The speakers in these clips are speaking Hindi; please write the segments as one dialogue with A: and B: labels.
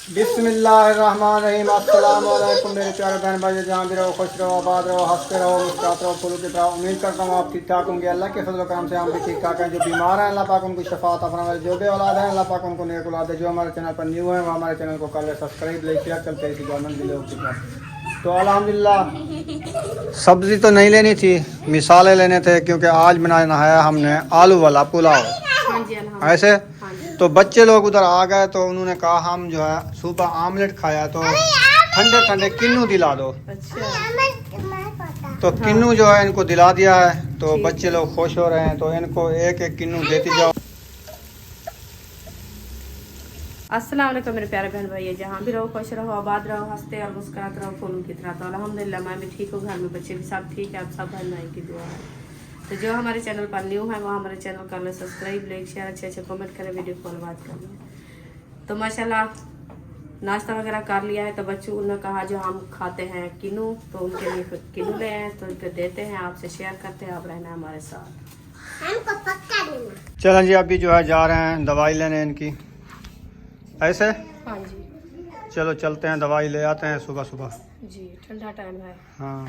A: बिस्मिल्लाहिर्रहमानिर्रहीम। अस्सलाम वालेकुम मेरे प्यारे बहन भाई, जहाँ भी रहो खुश रहो, आबाद रहो, हंसते रहो, मुस्कुराते रहो, फूलों की तरह। उम्मीद करता हूँ आप ठीक ठाक होंगे। अल्लाह के फजल करम से हम भी ठीक ठाक हैं। जो बीमार हैं अल्लाह पाक उनको शफा अता फरमाए, जो बे औलाद हैं अल्लाह पाक उनको नेक औलाद दे। जो हमारे चैनल पर न्यू है वो हमारे चैनल को कर ले सब्सक्राइब, लाइक शेयर, चलते इसी गवर्नमेंट मिले। तो अल्हम्दुलिल्लाह सब्ज़ी तो नहीं लेनी थी, मिसाले लेने थे, क्योंकि आज बनाना है हमने आलू वाला पुलाव। ऐसे तो बच्चे लोग उधर आ गए तो उन्होंने कहा हम जो है सुबह आमलेट खाया तो ठंडे ठंडे किन्नू दिला दो। तो किन्नू जो है इनको दिला दिया है, तो बच्चे लोग खुश हो रहे हैं। तो इनको एक एक किन्नू देती जाओ।
B: अस्सलाम वालेकुम मेरे प्यारे बहन भाई, जहाँ भी रहो खुश रहो, आबाद रहो, हंसते और मुस्कुराते रहो फूलों की तरह। तो अल्हम्दुलिल्लाह मैं भी ठीक हूँ, घर में बच्चे भी सब ठीक है। आप सब बहन भाई की दुआ है। तो जो हमारे चैनल पर न्यू है वो हमारे चैनल कर ले सब्सक्राइब, लाइक शेयर, अच्छे अच्छे कमेंट करें, वीडियो कॉल बात कर लें। तो माशाल्लाह नाश्ता वगैरह कर लिया है। तो बच्चों ने कहा जो हम खाते हैं किन्नू, तो उनके लिए फिर किन्नू ले आए, तो उनको देते हैं, आपसे शेयर करते हैं। आप रहना हमारे साथ।
A: चलें जी, अभी जो है जा रहे हैं दवाई लेने इनकी। ऐसे
B: हाँ जी,
A: चलो चलते हैं, दवाई ले आते हैं सुबह सुबह
B: जी ठंडा टाइम है।
A: हाँ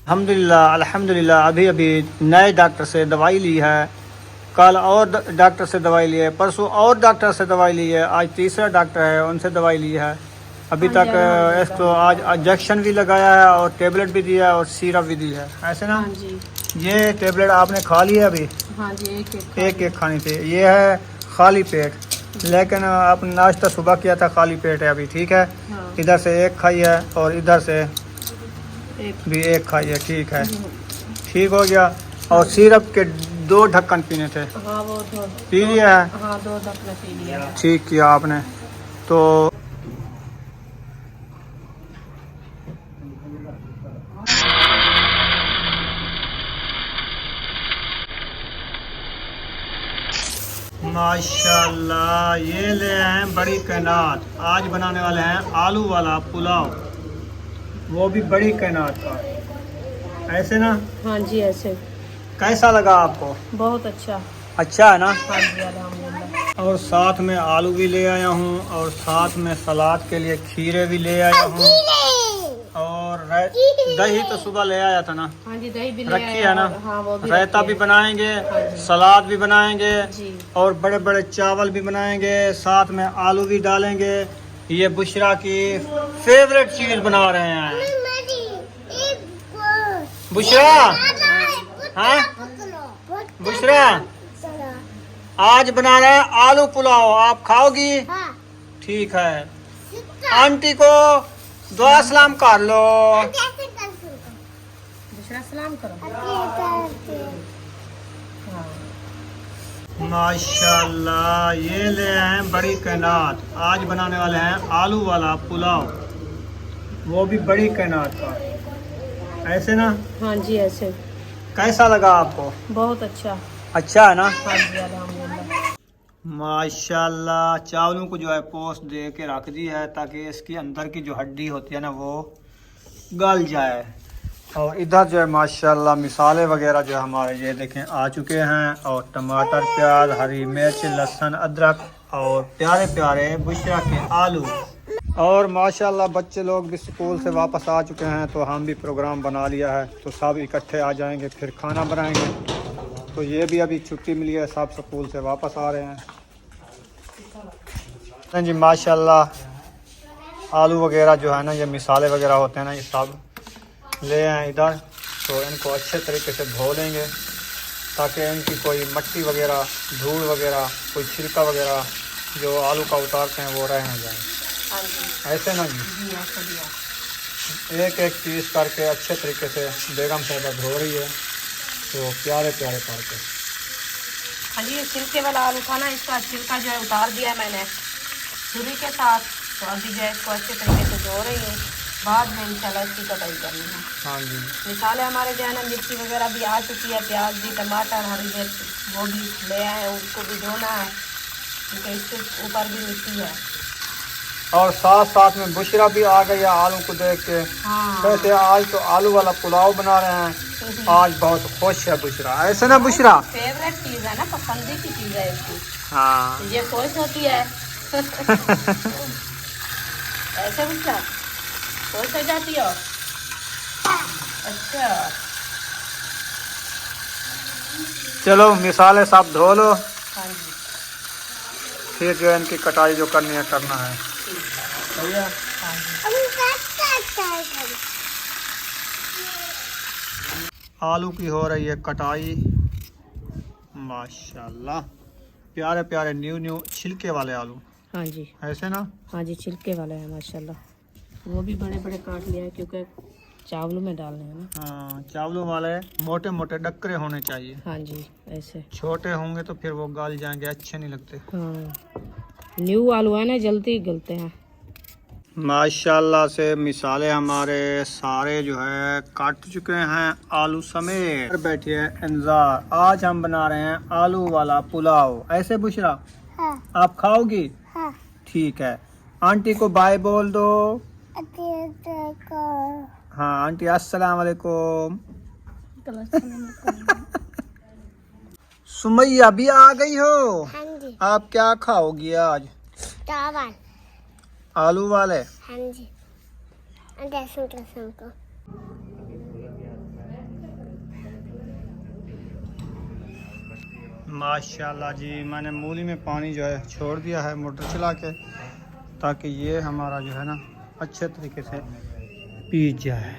A: अल्हम्दुलिल्लाह अभी अभी नए डॉक्टर से दवाई ली है। कल और डॉक्टर से दवाई ली है, परसों और डॉक्टर से दवाई ली है, आज तीसरा डॉक्टर है उनसे दवाई ली है। अभी तक इसको आज इंजेक्शन भी लगाया है और टेबलेट भी दिया है और सिरप भी दी है। ऐसे ना
B: हाँ जी,
A: ये टेबलेट आपने खा ली है अभी?
B: हाँ जी,
A: एक खानी थी। ये है खाली पेट, लेकिन आपने नाश्ता सुबह किया था, खाली पेट है अभी, ठीक है।
B: हाँ।
A: इधर से एक खाई है और इधर से भी एक खाई है, ठीक है, ठीक हो गया। और सिरप के 2 ढक्कन पीने थे।
B: हाँ वो
A: पी लिया है?
B: हाँ 2 ढक्कन पी लिया है।
A: ठीक किया आपने। तो माशाल्लाह ये ले आए हैं बड़ी कैनात। आज बनाने वाले हैं आलू वाला पुलाव, वो भी बड़ी कैनात का। ऐसे ना?
B: हाँ जी ऐसे।
A: कैसा लगा आपको?
B: बहुत अच्छा।
A: अच्छा है ना?
B: हाँ जी अल्हम्दुलिल्लाह।
A: और साथ में आलू भी ले आया हूँ और साथ में सलाद के लिए खीरे भी ले आया हूँ। और दही तो सुबह ले आया था ना?
B: हाँ जी दही भी ले
A: रखी है ना?
B: हाँ वो भी
A: रायता भी बनाएंगे,
B: हाँ
A: सलाद भी बनाएंगे
B: जी।
A: और बड़े बड़े चावल भी बनाएंगे, साथ में आलू भी डालेंगे। ये बुशरा की फेवरेट चीज बना रहे हैं। बुशरा, हाँ बुशरा आज बना रहे हैं आलू पुलाव, आप खाओगी? ठीक है। आंटी को दुआ सलाम कर लो।
B: सलाम करो।
A: माशाल्लाह ये ले आए हैं बड़ी कैनात। आज बनाने वाले हैं आलू वाला पुलाव, वो भी बड़ी कैनात का। ऐसे ना?
B: हाँ जी ऐसे।
A: कैसा लगा आपको?
B: बहुत अच्छा।
A: अच्छा है ना?
B: हाँ जी अल्हम्दुलिल्लाह।
A: माशाल्लाह चावलों को जो है पोस्ट दे के रख दी है ताकि इसकी अंदर की जो हड्डी होती है ना वो गल जाए। और इधर जो है माशाल्लाह मिसाले वगैरह जो हमारे ये देखें आ चुके हैं, और टमाटर, प्याज, हरी मिर्च, लहसुन, अदरक और प्यारे प्यारे बुशरा के आलू। और माशाल्लाह बच्चे लोग भी स्कूल से वापस आ चुके हैं, तो हम भी प्रोग्राम बना लिया है, तो सब इकट्ठे आ जाएंगे फिर खाना बनाएंगे। तो ये भी अभी छुट्टी मिली है, सब स्कूल से वापस आ रहे हैं। जी माशाल्लाह आलू वगैरह जो है ना, ये मिसाले वगैरह होते हैं ना, ये सब ले आए इधर। तो इनको अच्छे तरीके से धो लेंगे ताकि इनकी कोई मिट्टी वगैरह, धूल वगैरह, कोई छिलका वगैरह जो आलू का उतारते हैं वो रह न जाए। ऐसे ना जी, एक एक पीस करके अच्छे तरीके से बेगम साहबा धो रही है, तो प्यारे प्यारे करके।
B: हाँ जी छिलके वाला आलू था ना, इसका छिलका जो है उतार दिया है मैंने छुरी के साथ। तो अभी जो है इसको अच्छे तरीके से धो रही हूँ, बाद में इंशाल्लाह इसकी कटाई करनी है।
A: हाँ जी।
B: मिसाले हमारे जो है ना, मिर्ची वगैरह भी आ चुकी है, प्याज भी, टमाटर, हरी मिर्च वो भी ले आए हैं, उसको भी धोना है क्योंकि इसके ऊपर भी मिट्टी है।
A: और साथ साथ में बुशरा भी आ गई है आलू को देख के।
B: हाँ।
A: कहते आज तो आलू वाला पुलाव बना रहे हैं, आज बहुत खुश है बुशरा। ऐसे ना बुशरा?
B: फेवरेट चीज़ है ना, पसंदीदा चीज़ है इसकी।
A: हाँ
B: ये खुश होती है। ऐसे बुझा सोच हो जाती हो। अच्छा
A: चलो मिसाले सब धो लो,
B: हाँ जी
A: फिर जो है इनकी कटाई जो करनी है करना है।
B: ठीक है।
A: सही है।
B: हाँ जी
A: आलू की हो रही है कटाई। माशाल्लाह प्यारे प्यारे न्यू न्यू छिलके वाले आलू,
B: हाँ जी
A: ऐसे ना।
B: हाँ जी छिलके वाले हैं माशाल्लाह। वो भी बड़े बड़े काट लिया है क्योंकि चावलों में डालने हैं ना।
A: हाँ चावलों वाले मोटे मोटे डक्करे होने चाहिए।
B: हाँ जी ऐसे।
A: छोटे होंगे तो फिर वो गल जाएंगे, अच्छे नहीं लगते।
B: हाँ न्यू आलू है ना, जल्दी गलते हैं।
A: माशाल्लाह से मिसाले हमारे सारे जो है काट चुके हैं आलू समेत। बैठिए इंतजार, आज हम बना रहे हैं आलू वाला पुलाव। ऐसे बुशरा
C: हाँ,
A: आप खाओगी?
C: हाँ,
A: ठीक है। आंटी को बाय बोल दो।
C: को
A: हाँ आंटी अस्सलाम वालेकुम। सुमैया भी आ गई हो।
C: हाँ जी
A: आप क्या खाओगी आज?
C: चावल।
A: आलू वाले।
C: हाँ जी लहसुन को
A: माशाल्लाह जी, मैंने मूली में पानी जो है छोड़ दिया है मोटर चला के, ताकि ये हमारा जो है ना अच्छे तरीके से पीस जाए।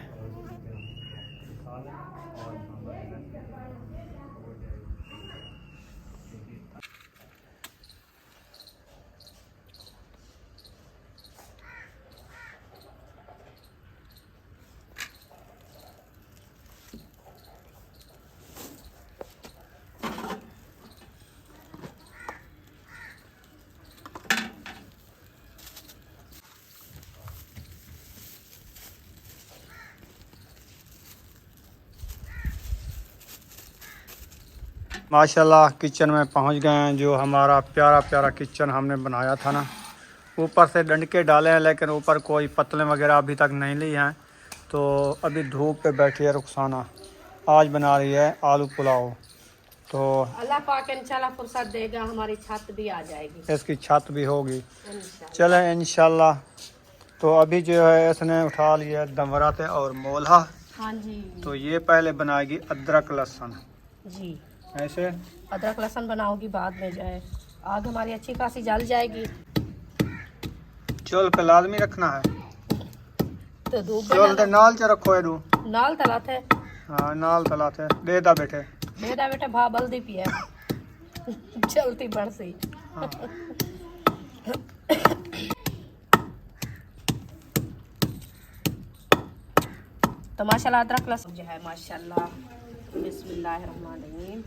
A: माशाल्लाह किचन में पहुंच गए हैं। जो हमारा प्यारा प्यारा किचन हमने बनाया था ना, ऊपर से डंडके डाले हैं लेकिन ऊपर कोई पतले वगैरह अभी तक नहीं ली हैं। तो अभी धूप पे बैठी है रुखसाना, आज बना रही है आलू पुलाव। तो
B: अल्लाह पाक इंशाल्लाह फुर्सत देगा, हमारी छत भी आ जाएगी,
A: इसकी छत भी होगी
B: इंशाल्लाह।
A: चले इंशाल्लाह। तो अभी जो है इसने उठा लिया दमराते और मोला।
B: हाँ जी
A: तो ये पहले बनाएगी अदरक लहसुन।
B: जी
A: ऐसे
B: अदरक लहसुन बनाओगी, बाद में जो है आग हमारी अच्छी खासी जल जाएगी।
A: चूल पे लाजमी रखना है।
B: तो धूप
A: चूल ते नाल च रखो एडू।
B: नाल तला थे
A: हाँ नाल तला थे दे दा बेटे।
B: बेटा बेटा भा बल्दी पिया चलती बढ़ सी।
A: हाँ।
B: तो माशाल्लाह अदरक लहसुन जो है माशाल्लाह। बिस्मिल्लाहिर्रहमानिर्रहीम।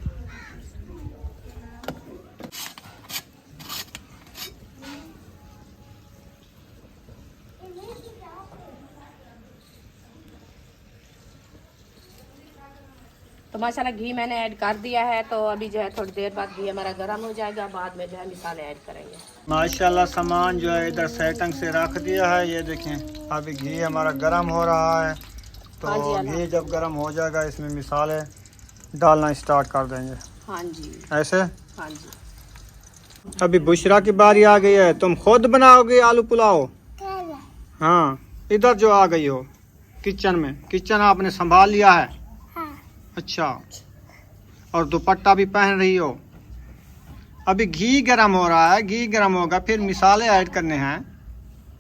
B: तो माशाल्लाह घी मैंने ऐड कर दिया है। तो अभी जो है थोड़ी देर बाद घी हमारा गर्म हो जाएगा, बाद में जो है मिसाले ऐड करेंगे।
A: माशाल्लाह सामान जो है इधर सेटिंग से रख दिया है। ये देखें अभी घी हमारा गर्म हो रहा है। तो
B: हाँ जी,
A: घी जब गर्म हो जाएगा इसमें मिसाले डालना स्टार्ट कर देंगे।
B: हाँ जी
A: ऐसे
B: हाँ जी।
A: अभी बुशरा की बारी आ गई है। तुम खुद बनाओगे आलू पुलाव? हाँ इधर जो आ गई हो किचन में, किचन आपने संभाल लिया है? अच्छा, और दुपट्टा भी पहन रही हो। अभी घी गर्म हो रहा है, घी गर्म होगा फिर मिसाले ऐड करने हैं।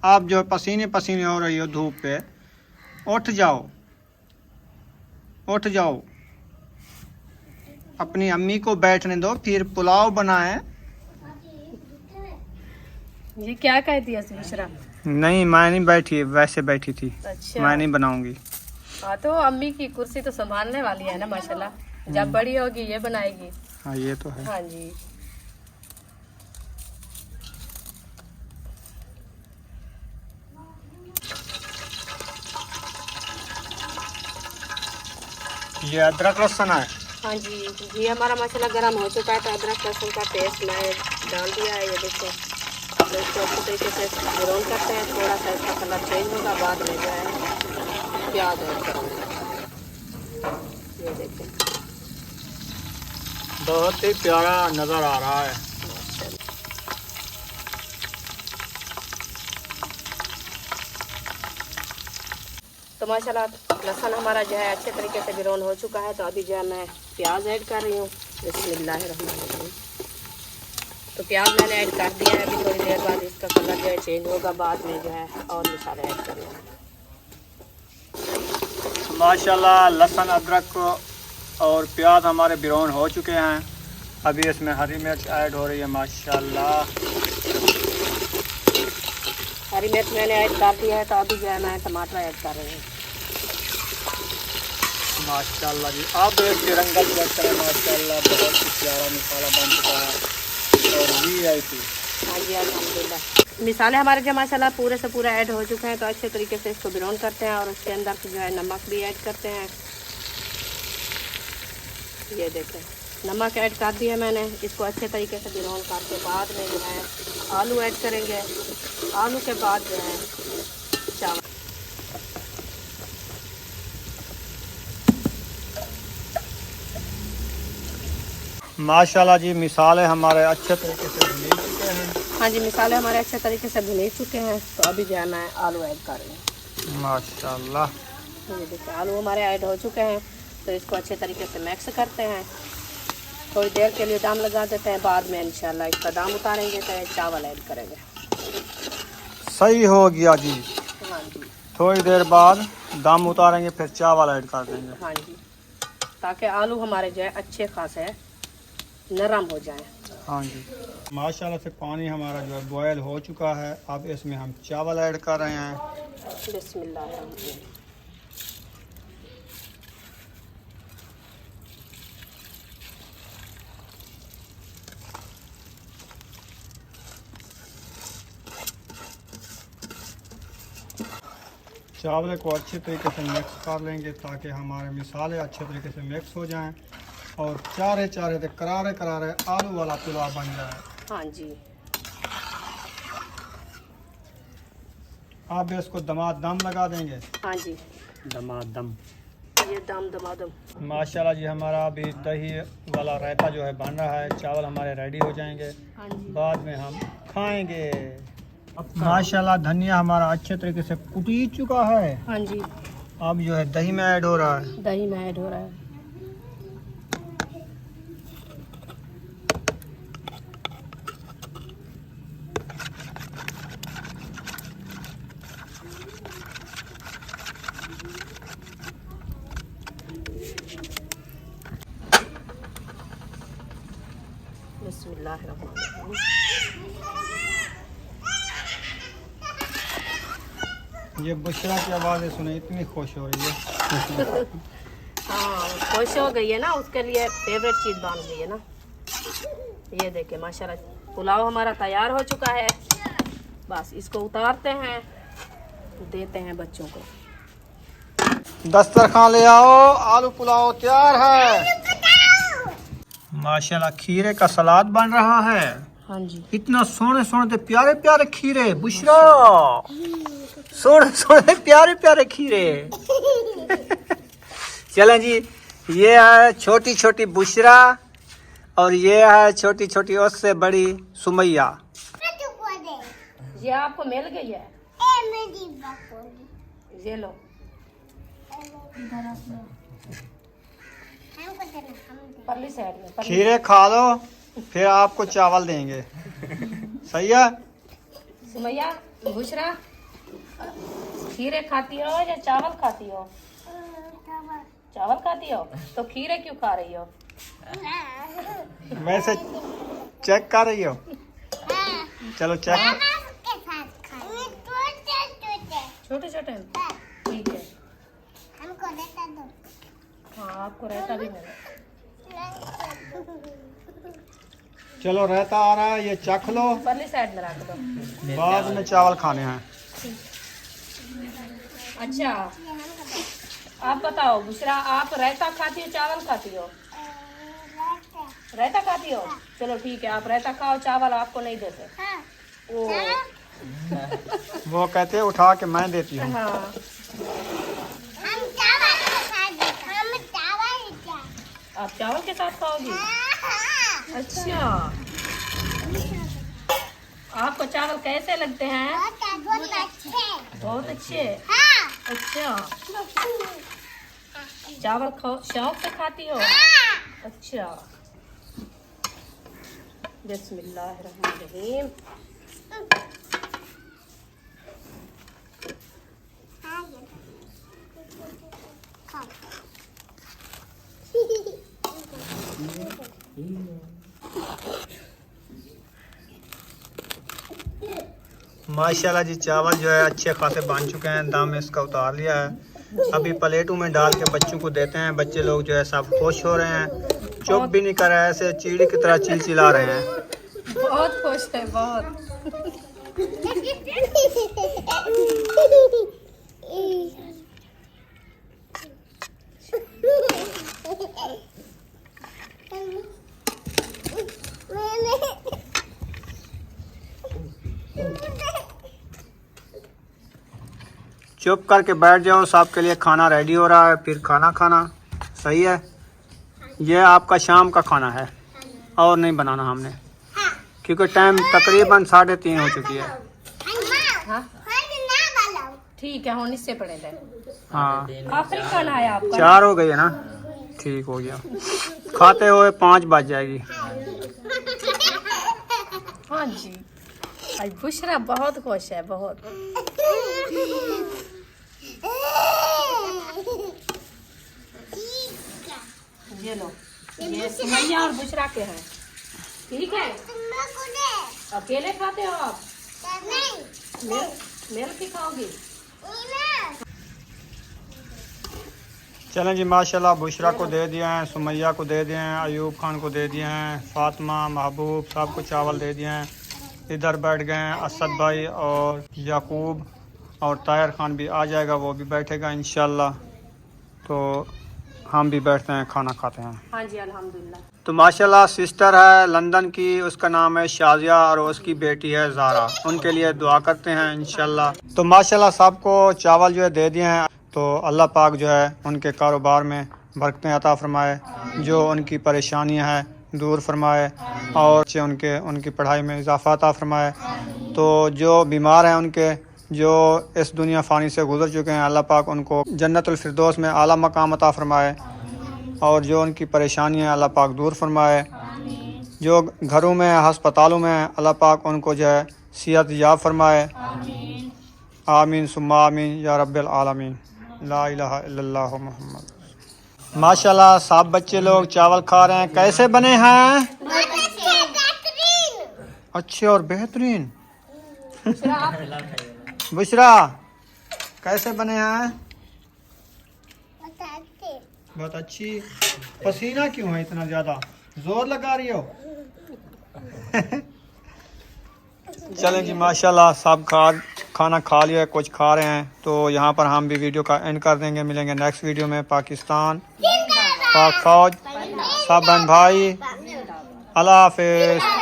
A: आप जो पसीने पसीने हो रही हो धूप पे, उठ जाओ उठ जाओ, अपनी अम्मी को बैठने दो फिर पुलाव बनाए।
B: ये क्या कहती है मिश्रा?
A: नहीं मैं नहीं बैठी, वैसे बैठी थी।
B: अच्छा
A: मैं नहीं बनाऊंगी।
B: हाँ तो अम्मी की कुर्सी तो संभालने वाली है ना माशाल्लाह। जब बड़ी होगी ये बनाएगी।
A: हाँ ये तो है।
B: हाँ जी
A: ये अदरक लहसुन है।
B: हाँ जी घी हमारा माशाल्लाह गर्म हो चुका है। तो अदरक लहसुन का पेस्ट मैं डाल दिया है। ये देखो तो इसको अच्छी तरीके से रोल करते हैं। थोड़ा सा इसका कलर चेंज होगा, बाद में जो है प्याज ऐड करूँगा। ये देखें
A: बहुत ही प्यारा नज़र आ रहा है।
B: तो माशाल्लाह लहसुन हमारा जो है अच्छे तरीके से ब्राउन हो चुका है। तो अभी जो है मैं प्याज ऐड कर रही हूँ। बिस्मिल्लाहिर्रहमानिर्रहीम। तो प्याज मैंने ऐड कर दिया है। अभी थोड़ी देर बाद इसका कलर जो है चेंज होगा, बाद में जो है और मसाले ऐड करेंगे।
A: माशाल्लाह लहसुन अदरक और प्याज हमारे ब्राउन हो चुके हैं। अभी इसमें हरी मिर्च ऐड हो रही है। माशाल्लाह
B: हरी मिर्च मैंने ऐड कर दिया है। तो अभी जो है मैं टमाटर ऐड कर रही हूँ।
A: माशाल्लाह जी, आप इसकी रंगत चेक करें। माशाल्लाह बहुत ही प्यारा मसाला बन चुका है और VIP।
B: हाँ जी अल्हम्दुलिल्लाह। मिसाले हमारे जो माशाल्लाह पूरे से पूरा ऐड हो चुके हैं। तो अच्छे तरीके से इसको ब्राउन करते हैं और उसके अंदर जो है नमक भी ऐड करते हैं। ये देखें नमक ऐड कर दिया मैंने। इसको अच्छे तरीके से ब्राउन करके बाद में जो है आलू ऐड करेंगे। आलू के बाद जो है चावल।
A: माशाल्लाह जी, मिसाले हमारे अच्छे तरीके से भुन चुके हैं।
B: हाँ जी मिसाले हमारे अच्छे तरीके से भुन चुके हैं। तो अभी जो है मैं आलू ऐड कर रही हूँ।
A: माशाल्लाह
B: ये देखिए आलू हमारे ऐड हो चुके हैं। तो इसको अच्छे तरीके से मिक्स करते हैं। थोड़ी देर के लिए दम लगा देते हैं। बाद में इंशाल्लाह इसका दम उतारेंगे तो चावल ऐड करेंगे।
A: सही हो गया जी।
B: हाँ जी
A: थोड़ी देर बाद दम उतारेंगे, फिर चावल ऐड कर देंगे।
B: हाँ जी, ताकि आलू हमारे जो है अच्छे खासे नरम हो जाए।
A: हाँ जी माशाल्लाह से पानी हमारा जो है बॉयल हो चुका है। अब इसमें हम चावल ऐड कर रहे हैं।
B: बिस्मिल्लाह।
A: चावल को अच्छे तरीके से मिक्स कर लेंगे ताकि हमारे मिसाले अच्छे तरीके से मिक्स हो जाएं और चारे चारे से करारे करारे आलू वाला पुलाव बन जाए।
B: हाँ जी
A: अब इसको दमादम लगा देंगे।
B: हाँ जी
A: दमादम।
B: ये दम।
A: माशाल्लाह जी, हमारा अभी दही वाला रायता जो है बन रहा है। चावल हमारे रेडी हो जाएंगे,
B: हाँ जी
A: बाद में हम खाएंगे। माशाल्लाह धनिया हमारा अच्छे तरीके से कुटी चुका है।
B: हाँ जी
A: अब जो है दही में ऐड हो रहा है।
B: दही में ऐड हो रहा है। बिस्मिल्लाहिर्रहमानिर्रहीम।
A: ये बुशरा की आवाज़ सुने इतनी खुश हो रही है।
B: हाँ खुश हो गई है ना, उसके लिए फेवरेट चीज़ बन गई है ना। ये देखिए माशाल्लाह पुलाव हमारा तैयार हो चुका है। बस इसको उतारते हैं, देते हैं बच्चों को।
A: दस्तरखान ले आओ, आलू पुलाव तैयार है। माशाल्लाह खीरे का सलाद बन रहा है।
B: हाँ जी
A: इतना सोने सोने प्यारे प्यारे खीरे। बुशरा सोने सोने प्यारे प्यारे खीरे। चलें जी, ये है छोटी छोटी बुशरा और ये है छोटी छोटी उससे बड़ी सुमैया।
B: ये आपको मिल गई है। ये लो। परली साइड में
A: खीरे खा लो, फिर आपको चावल देंगे। सही है
B: सुमैया। बुशरा खीरे खाती हो या चावल खाती हो? चावल खाती हो तो खीरे क्यों खा रही हो?
A: वैसे चेक कर रही हो? चलो चेक।
B: छोटे छोटे ठीक है।
C: हमको रहता दो।
B: हाँ आपको रहता भी मिला।
A: चलो रहता आ रहा है, ये चख लो,
B: परली साइड में रख दो।
A: बाद में चावल खाने हैं।
B: अच्छा आप बताओ बुशरा, आप रायता खाती हो चावल खाती हो? रायता खाती हो? चलो ठीक है, आप रायता खाओ, चावल आपको नहीं देते। ओ
A: वो कहते हैं उठा के मैं देती हूँ।
B: हाँ आप चावल के साथ खाओगी? अच्छा आपको चावल कैसे लगते हैं?
C: बहुत अच्छे।
B: बहुत अच्छे।
C: हाँ।
B: अच्छा, चावल शौक से खाती हो? अच्छा। बिस्मिल्लाहिर्रहमानिर्रहीम।
A: माशाल्लाह जी, चावल जो है अच्छे खासे बन चुके हैं। दाम में इसका उतार लिया है। अभी प्लेटों में डाल के बच्चों को देते हैं। बच्चे लोग जो है सब खुश हो रहे हैं, चुप भी नहीं कर रहे हैं, ऐसे चीड़ी की तरह चिलचिला रहे हैं।
B: बहुत खुश है, बहुत।
A: चुप करके बैठ जाओ, सबके लिए खाना रेडी हो रहा है। फिर खाना खाना सही है। ये आपका शाम का खाना है और नहीं बनाना हमने, क्योंकि टाइम तकरीबन 3:30 हो चुकी है।
B: हाँ? ठीक है, होने से पड़े थे।
A: हाँ,
B: आखिरी खाना है आपका।
A: 4 हो गई है ना, ठीक हो गया। खाते हुए 5 बज जाएगी।
B: हाँ जी, आज बुशरा बहुत खुश है, बहुत। ये लो, ये सुमैया और बुशरा के हैं। ठीक है, अकेले खाते हो आप? मेरे की खाओगी?
A: चलें जी, माशाल्लाह बुशरा को दे दिए हैं, सुमैया को दे दिए हैं, अयूब खान को दे दिए हैं, फातिमा, महबूब सबको चावल दे दिए हैं। इधर बैठ गए हैं असद भाई और याकूब, और ताहिर खान भी आ जाएगा, वो भी बैठेगा इंशाल्लाह। तो हम भी बैठते हैं, खाना खाते हैं।
B: हाँ जी, अल्हम्दुलिल्लाह।
A: तो माशाल्लाह सिस्टर है लंदन की, उसका नाम है शाजिया और उसकी बेटी है ज़ारा। उनके लिए दुआ करते हैं इंशाल्लाह। तो माशाल्लाह सबको चावल जो है दे दिए हैं। तो अल्लाह पाक जो है उनके कारोबार में बरकतें अता फरमाए, जो उनकी परेशानियां हैं दूर फरमाए, और उनकी पढ़ाई में इजाफ़ा अता फरमाए। तो जो बीमार हैं उनके, जो इस दुनिया फ़ानी से गुज़र चुके हैं, अल्लाह पाक उनको जन्नतुल फिरदौस में आला मकाम अता फरमाए, और जो उनकी परेशानियां अल्लाह पाक दूर फरमाए। जो घरों में, हस्पतालों में, अल्लाह पाक उनको जो है सेहत याब फरमाए। आमीन सुम्मा आमीन या रब्बिल आलमीन। ला इलाहा इल्लल्लाहु मुहम्मद। माशाल्लाह सब बच्चे लोग चावल खा रहे हैं। कैसे बने हैं? अच्छे और बेहतरीन। बुशरा कैसे बने हैं? बहुत अच्छी। पसीना क्यों है इतना ज़्यादा, जोर लगा रही हो? चलें जी, माशाल्लाह सब खाना खा लिया, कुछ खा रहे हैं। तो यहाँ पर हम भी वीडियो का एंड कर देंगे। मिलेंगे नेक्स्ट वीडियो में। पाकिस्तान, पाक फौज, सब बहन भाई, अल्लाह हाफिज़।